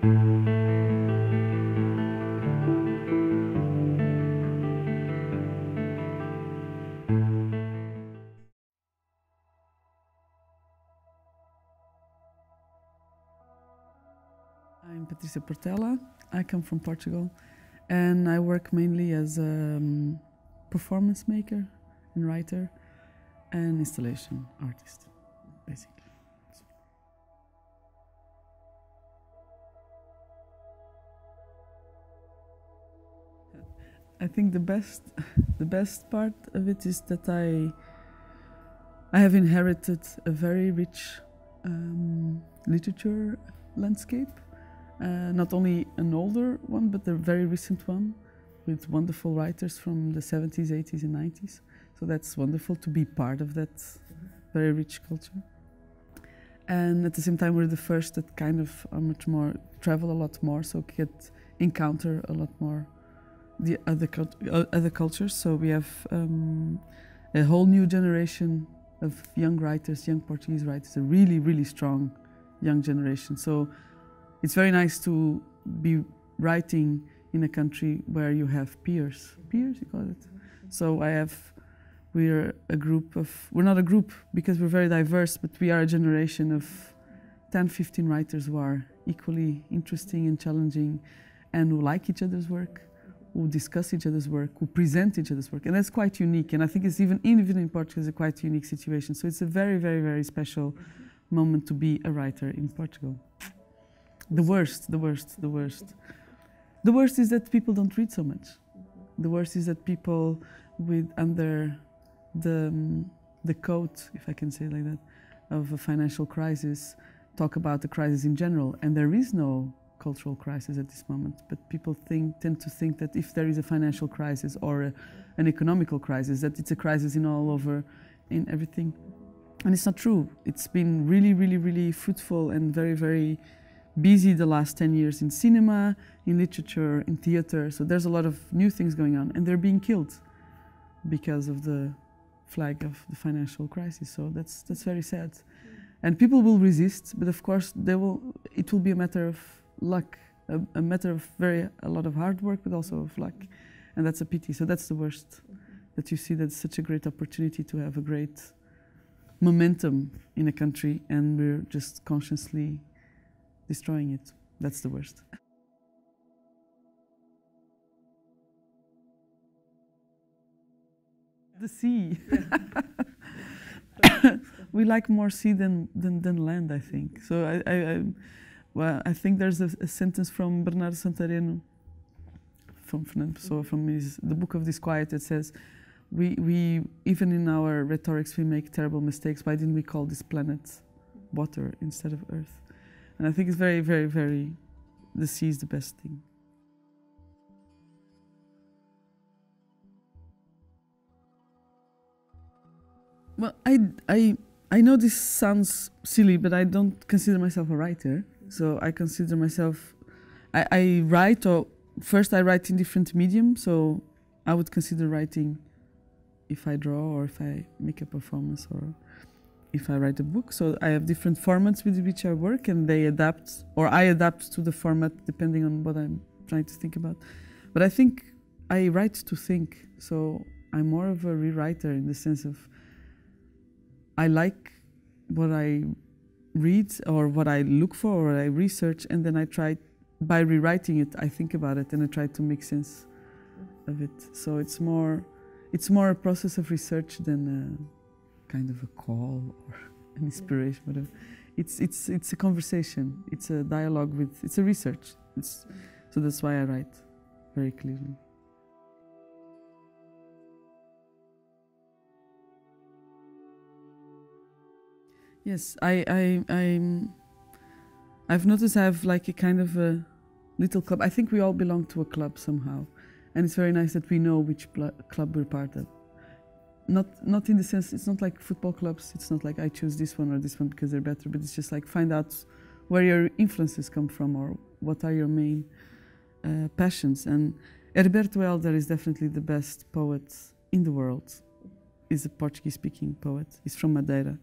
I'm Patrícia PORTELA. I come from Portugal and I work mainly as a performance maker and writer and installation artist, basically. I think the best part of it is that I have inherited a very rich literature landscape. Not only an older one, but a very recent one with wonderful writers from the 70s, 80s and 90s. So that's wonderful to be part of that very rich culture. And at the same time, we're the first that kind of are much more, travel a lot more, so encounter a lot more the other cultures. So we have a whole new generation of young writers, young Portuguese writers, a really, really strong young generation. So it's very nice to be writing in a country where you have peers. Peers, you call it? So we're a group of, we're not a group because we're very diverse, but we are a generation of 10, 15 writers who are equally interesting and challenging and who like each other's work, who discuss each other's work, who present each other's work. And that's quite unique. And I think it's even in Portugal, it's a quite unique situation. So it's a very, very, very special moment to be a writer in Portugal. The worst is that people don't read so much. The worst is that people under the coat, if I can say it like that, of a financial crisis, talk about the crisis in general. And there is no cultural crisis at this moment. But people tend to think that if there is a financial crisis or an economical crisis, that it's a crisis in all over, in everything. And it's not true. It's been really, really, really fruitful and very, very busy the last 10 years in cinema, in literature, in theater. So there's a lot of new things going on, and they're being killed because of the flag of the financial crisis. So that's very sad. And people will resist, but of course it will be a matter of luck, a matter of a lot of hard work, but also of luck. And that's a pity. So that's the worst, that you see that's such a great opportunity to have a great momentum in a country, and we're just consciously destroying it. That's the worst. The sea. We like more sea than land, I think. So I think there's a sentence from Bernardo Santareno, from Fernando Pessoa, from the Book of Disquiet, that says, we even in our rhetorics we make terrible mistakes. Why didn't we call this planet water instead of earth? And I think it's very, very, very, the sea is the best thing. Well, I know this sounds silly, but I don't consider myself a writer. So I consider myself, I write, or first I write in different mediums. So I would consider writing if I draw, or if I make a performance, or if I write a book. So I have different formats with which I work, and they adapt, or I adapt to the format depending on what I'm trying to think about. But I think I write to think. So I'm more of a rewriter in the sense of I like what I read or what I look for or I research, and then I try, by rewriting it, I think about it and I try to make sense of it. So it's more a process of research than a kind of a call or an inspiration, whatever. It's a conversation, it's a dialogue it's a research. So that's why I write very clearly. Yes, I've noticed I have like a kind of a little club. I think we all belong to a club somehow, and it's very nice that we know which club we're part of. Not in the sense, it's not like football clubs. It's not like I choose this one or this one because they're better, but it's just like find out where your influences come from or what are your main passions. And Herberto Helder is definitely the best poet in the world. He's a Portuguese-speaking poet. He's from Madeira.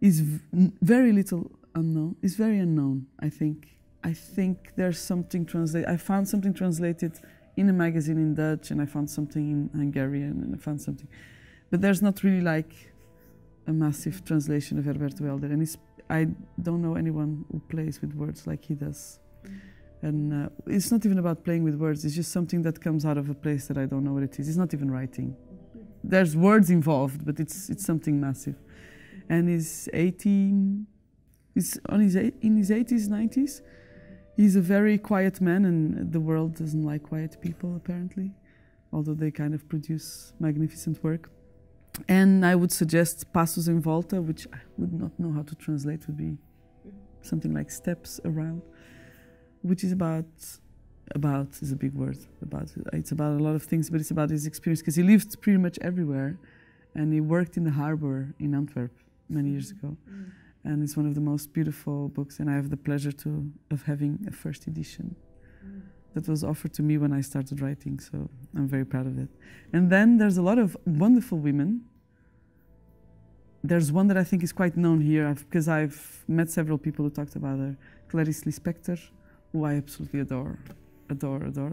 He's very little unknown. He's very unknown, I think, I think there's something translated. I found something translated in a magazine in Dutch, and I found something in Hungarian, and I found something. But there's not really like a massive translation of Herberto Helder, and I don't know anyone who plays with words like he does. And it's not even about playing with words, it's just something that comes out of a place that I don't know what it is. It's not even writing. There's words involved, but it's something massive. And he's in his 80s, 90s. He's a very quiet man, and the world doesn't like quiet people, apparently, although they kind of produce magnificent work. And I would suggest Passos em Volta, which I would not know how to translate, would be something like steps around, which is about is a big word. It's about a lot of things, but it's about his experience, because he lived pretty much everywhere, and he worked in the harbor in Antwerp many years ago. And it's one of the most beautiful books, and I have the pleasure of having a first edition that was offered to me when I started writing, so I'm very proud of it. And then there's a lot of wonderful women. There's one that I think is quite known here, because I've met several people who talked about her, Clarice Lispector, who I absolutely adore.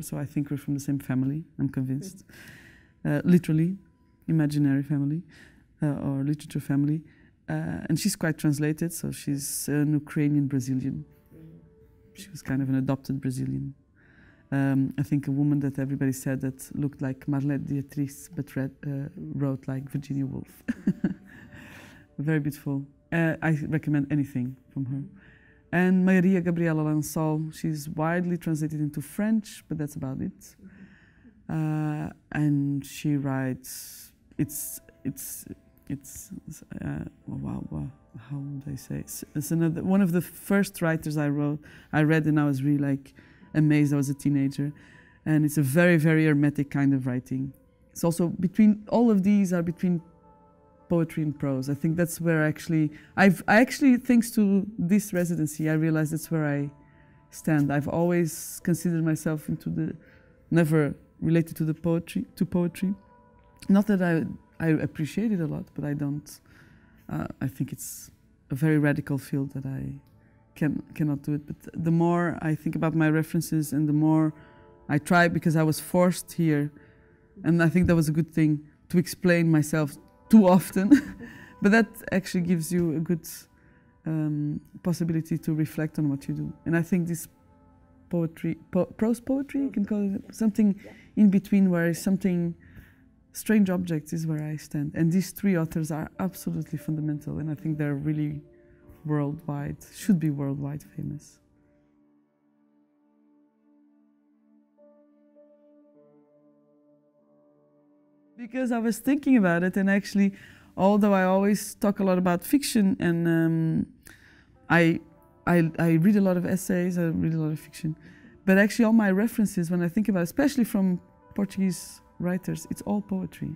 So I think we're from the same family, I'm convinced. Literally, imaginary family, or literature family. And she's quite translated, so she's an Ukrainian Brazilian. She was kind of an adopted Brazilian. I think a woman that everybody said that looked like Marlene Dietrich, but wrote like Virginia Woolf. Very beautiful. I recommend anything from her. And Maria Gabriela Lansol, she's widely translated into French, but that's about it. And she writes, wow, how would I say? It's one of the first writers I read, and I was really like amazed. I was a teenager, and it's a very, very hermetic kind of writing. It's also between all of these are between poetry and prose. I think that's where I actually, thanks to this residency, I realized that's where I stand. I've always considered myself never related to poetry. Not that I appreciate it a lot, but I don't. I think it's a very radical field that I cannot do it. But the more I think about my references, and the more I try, because I was forced here, and I think that was a good thing, to explain myself too often. But that actually gives you a good possibility to reflect on what you do. And I think this poetry, prose poetry, you can call it, something in between, where something strange objects is where I stand. And these three authors are absolutely fundamental, and I think they're really worldwide, should be worldwide famous. Because I was thinking about it, and actually, although I always talk a lot about fiction, and I read a lot of essays, I read a lot of fiction, but actually all my references, when I think about it, especially from Portuguese writers, it's all poetry.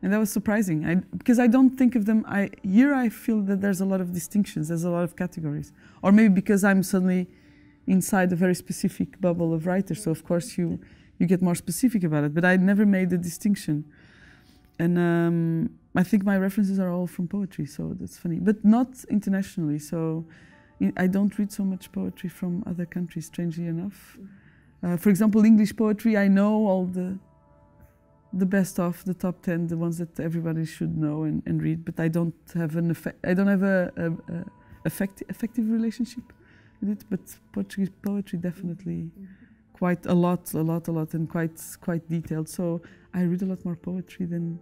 And that was surprising, because I don't think of them. Here I feel that there's a lot of distinctions, there's a lot of categories. Or maybe because I'm suddenly inside a very specific bubble of writers, so of course you get more specific about it, but I never made the distinction. And I think my references are all from poetry, so that's funny. But not internationally, so I don't read so much poetry from other countries, strangely enough. For example, English poetry, I know all the best of the top 10, the ones that everybody should know and read, but I don't have a effective relationship with it. But Portuguese poetry definitely quite a lot, and quite detailed. So I read a lot more poetry than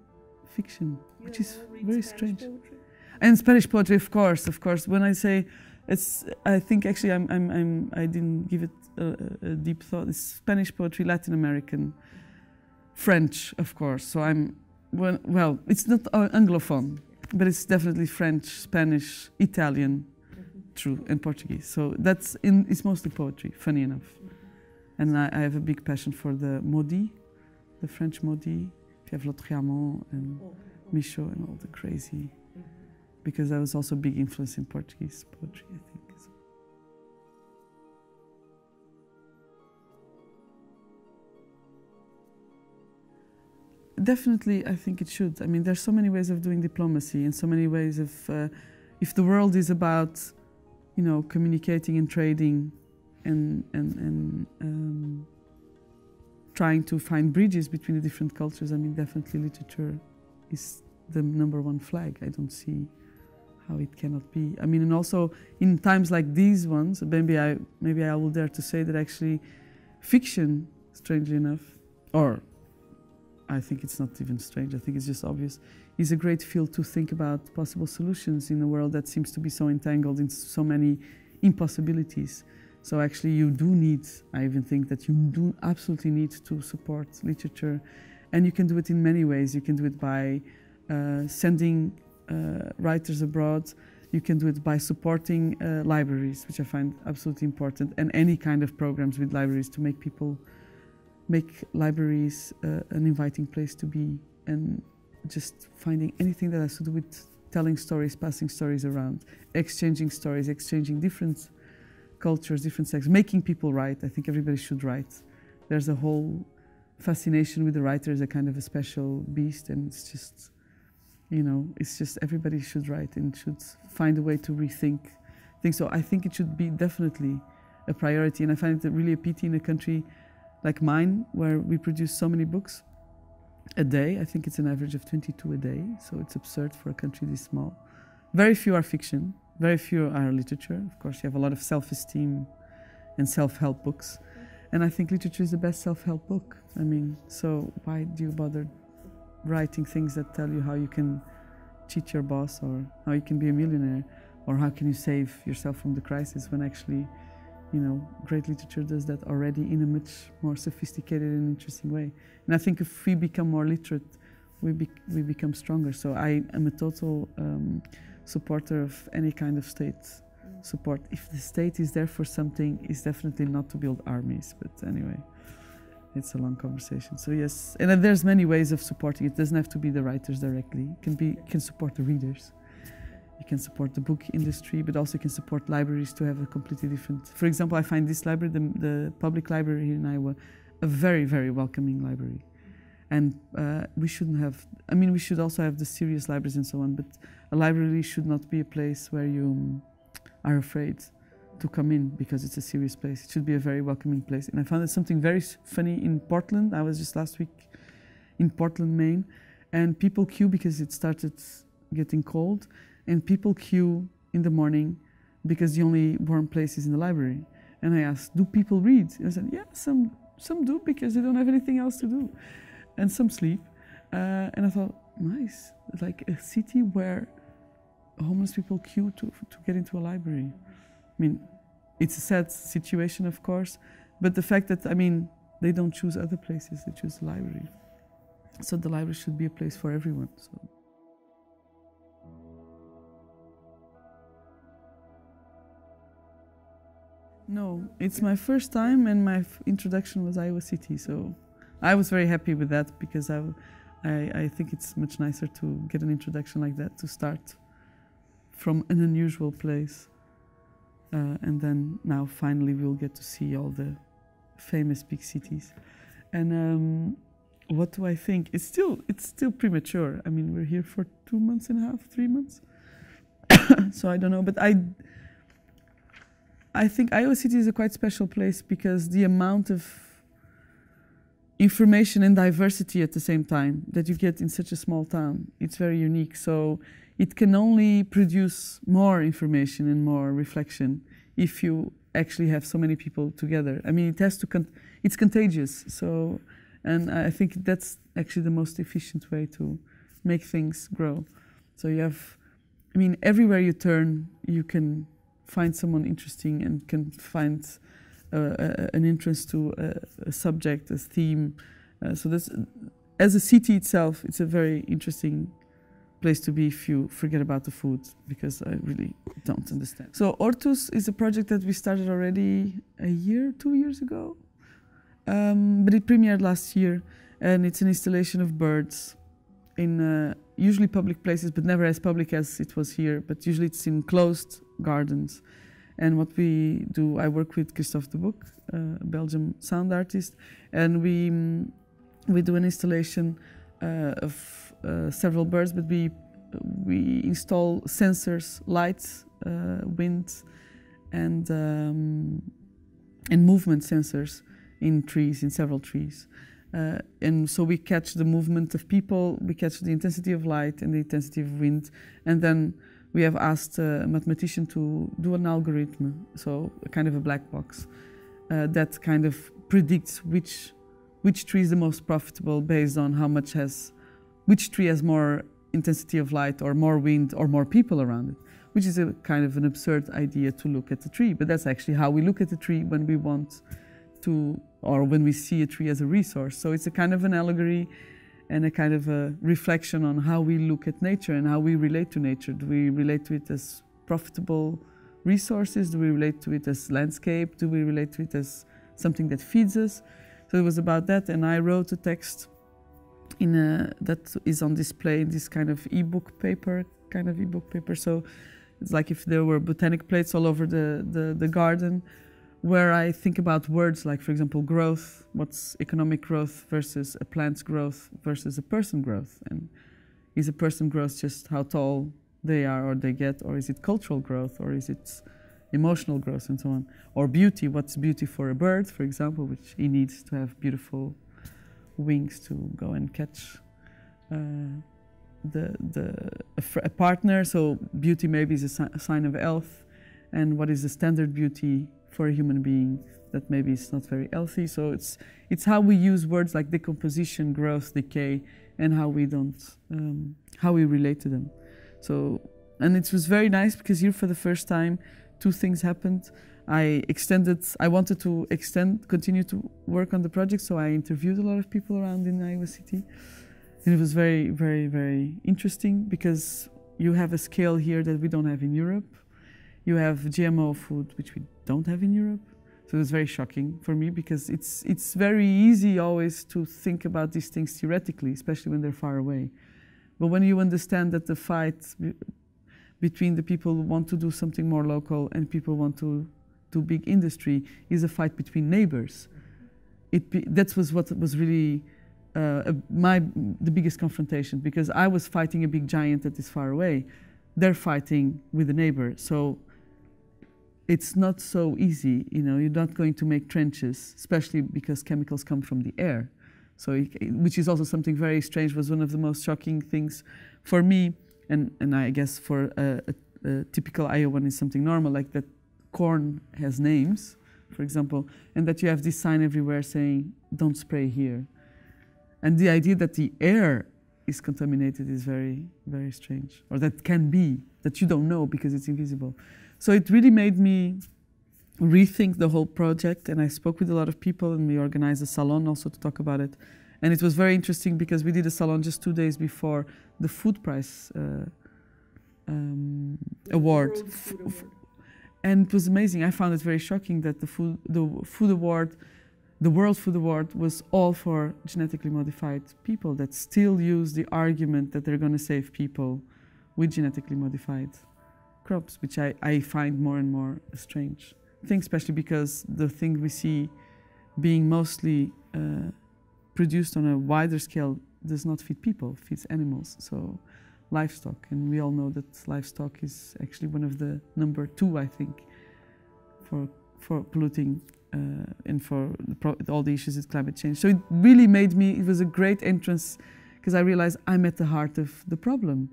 fiction, which is very strange. Poetry? And Spanish poetry, of course. When I say I think actually I didn't give it a deep thought. It's Spanish poetry, Latin American. French, of course, so well, it's not Anglophone, but it's definitely French, Spanish, Italian, true, and Portuguese. So it's mostly poetry, funny enough. And I have a big passion for the maudits, the French maudits, Pierre Lautréamont and Michaud and all the crazy, because that was also a big influence in Portuguese poetry, I think. Definitely, I think it should. I mean, there's so many ways of doing diplomacy, and so many ways of, if the world is about, communicating and trading, and trying to find bridges between the different cultures. I mean, definitely literature is the #1 flag. I don't see how it cannot be. I mean, and also in times like these ones, maybe I will dare to say that actually fiction, strangely enough, or I think it's not even strange, I think it's just obvious, is a great field to think about possible solutions in a world that seems to be so entangled in so many impossibilities. So actually you do need, I even think that you do absolutely need to support literature, and you can do it in many ways. You can do it by sending writers abroad. You can do it by supporting libraries, which I find absolutely important, and any kind of programs with libraries to make libraries an inviting place to be, and just finding anything that has to do with telling stories, passing stories around, exchanging stories, exchanging different cultures, different sects, making people write. I think everybody should write. There's a whole fascination with the writer as a kind of a special beast, and it's just, you know, it's just everybody should write and should find a way to rethink things. So I think it should be definitely a priority, and I find it really a pity in a country like mine, where we produce so many books a day. I think it's an average of 22 a day, so it's absurd for a country this small. Very few are fiction, very few are literature. Of course, you have a lot of self-esteem and self-help books, and I think literature is the best self-help book. I mean, so why do you bother writing things that tell you how you can cheat your boss, or how you can be a millionaire, or how can you save yourself from the crisis, when actually, you know, great literature does that already in a much more sophisticated and interesting way. And I think if we become more literate, we become stronger. So I am a total supporter of any kind of state support. If the state is there for something, it's definitely not to build armies. But anyway, it's a long conversation. So yes, and there's many ways of supporting it. It doesn't have to be the writers directly. It can support the readers. You can support the book industry, but also you can support libraries to have a completely different... For example, I find this library, the public library here in Iowa, a very, very welcoming library. And we shouldn't have... I mean, we should also have the serious libraries and so on, but a library should not be a place where you are afraid to come in because it's a serious place. It should be a very welcoming place. And I found something very funny in Portland. I was just last week in Portland, Maine, and people queue because it started getting cold. And people queue in the morning because the only warm place is in the library. And I asked, do people read? And I said, yeah, some do because they don't have anything else to do. And some sleep. And I thought, nice, like a city where homeless people queue to get into a library. I mean, it's a sad situation, of course, but the fact that, I mean, they don't choose other places, they choose the library. So the library should be a place for everyone. So. No, it's my first time, and my introduction was Iowa City, so I was very happy with that, because I think it's much nicer to get an introduction like that, to start from an unusual place, and then now finally we'll get to see all the famous big cities. And what do I think? It's still premature. I mean, we're here for 2.5 months, 3 months, so I don't know, but I think Iowa City is a quite special place because the amount of information and diversity at the same time that you get in such a small town, it's very unique. So it can only produce more information and more reflection if you actually have so many people together. I mean, it has to, it's contagious. So, and I think that's actually the most efficient way to make things grow. So you have, I mean, everywhere you turn, you can find someone interesting and can find an interest to a subject, a theme. So that's, as a city itself, it's a very interesting place to be if you forget about the food, because I really don't understand. So Ortus is a project that we started already 2 years ago, but it premiered last year, and it's an installation of birds in usually public places, but never as public as it was here, but usually it's in closed gardens. And what we do, I work with Christophe de Boek, a Belgian sound artist, and we do an installation of several birds, but we install sensors, lights, wind, and and movement sensors in trees, in several trees. And so we catch the movement of people, we catch the intensity of light and the intensity of wind, and then we have asked a mathematician to do an algorithm, so a kind of a black box, that kind of predicts which tree is the most profitable based on which tree has more intensity of light or more wind or more people around it, which is a kind of an absurd idea to look at the tree, but that's actually how we look at the tree when we want to, or when we see a tree as a resource. So it's a kind of an allegory and a kind of a reflection on how we look at nature and how we relate to nature. Do we relate to it as profitable resources? Do we relate to it as landscape? Do we relate to it as something that feeds us? So it was about that, and I wrote a text that is on display in this kind of e-book paper, So it's like if there were botanic plates all over the garden, where I think about words like, for example, growth. What's economic growth versus a plant's growth versus a person growth? And is a person growth just how tall they are or they get, or is it cultural growth, or is it emotional growth, and so on? Or beauty, what's beauty for a bird, for example, which he needs to have beautiful wings to go and catch a partner. So beauty maybe is a sign of health, and what is the standard beauty for a human being that maybe is not very healthy. So it's how we use words like decomposition, growth, decay, and how we relate to them. So, and it was very nice because here for the first time, two things happened. I wanted to continue to work on the project, so I interviewed a lot of people around in Iowa City. And it was very, very, very interesting because you have a scale here that we don't have in Europe. You have GMO food, which we don't have in Europe. So it was very shocking for me because it's very easy always to think about these things theoretically, especially when they're far away. But when you understand that the fight between the people who want to do something more local and people who want to do big industry is a fight between neighbors. That was what was really the biggest confrontation, because I was fighting a big giant that is far away. They're fighting with a neighbor. So it's not so easy, you're not going to make trenches, especially because chemicals come from the air. So, which is also something very strange, was one of the most shocking things for me, and I guess for a typical Iowan is something normal, like that corn has names, for example, and that you have this sign everywhere saying, don't spray here. And the idea that the air is contaminated is very, very strange, or that can be, that you don't know because it's invisible. So it really made me rethink the whole project, and I spoke with a lot of people, and we organized a salon also to talk about it. And it was very interesting because we did a salon just 2 days before the Food Prize award. And it was amazing. I found it very shocking that the World Food Award was all for genetically modified people that still use the argument that they're going to save people with genetically modified crops, which I find more and more a strange thing, especially because the thing we see being mostly produced on a wider scale does not feed people, feeds animals, so livestock. And we all know that livestock is actually one of the number 2, I think, for polluting and for all the issues with climate change. So it really made me, it was a great entrance, because I realized I'm at the heart of the problem.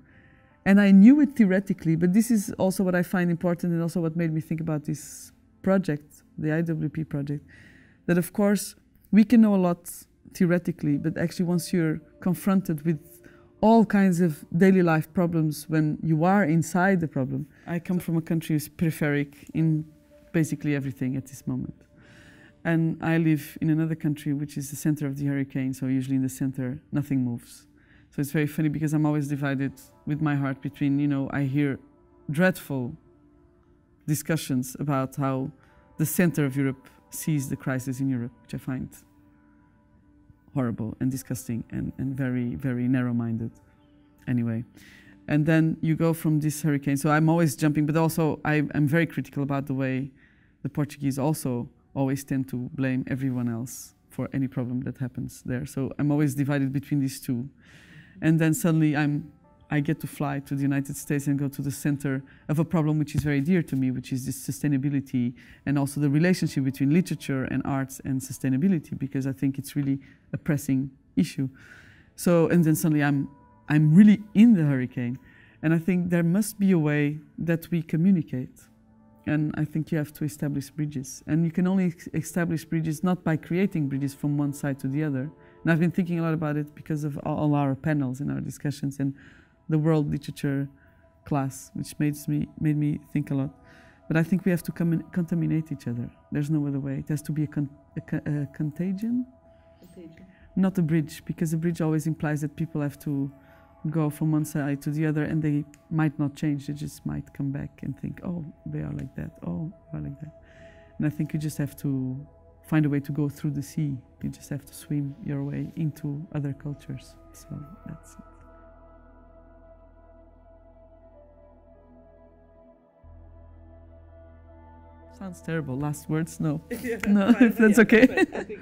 And I knew it theoretically, but this is also what I find important, and also what made me think about this project, the IWP project, that of course we can know a lot theoretically, but actually once you're confronted with all kinds of daily life problems when you are inside the problem. I come from a country who's peripheric in basically everything at this moment. And I live in another country which is the center of the hurricane, so usually in the center nothing moves. So it's very funny because I'm always divided with my heart between, I hear dreadful discussions about how the center of Europe sees the crisis in Europe, which I find horrible and disgusting and very, very narrow-minded anyway. And then you go from this hurricane. So I'm always jumping, but also I'm very critical about the way the Portuguese also always tend to blame everyone else for any problem that happens there. So I'm always divided between these two. And then suddenly I'm I get to fly to the United States and go to the center of a problem which is very dear to me, which is this sustainability and also the relationship between literature and arts and sustainability, because I think it's really a pressing issue. So, and then suddenly I'm really in the hurricane. And I think there must be a way that we communicate. And I think you have to establish bridges. And you can only establish bridges not by creating bridges from one side to the other. And I've been thinking a lot about it because of all our panels and our discussions and the world literature class, which made me think a lot. But I think we have to contaminate each other. There's no other way. It has to be a contagion? Contagion. Not a bridge, because a bridge always implies that people have to go from one side to the other, and they might not change. They just might come back and think, oh, they are like that. Oh, they are like that. And I think you just have to find a way to go through the sea. You just have to swim your way into other cultures. So that's it. Sounds terrible. Last words? No. Yeah, no, if that's okay. I think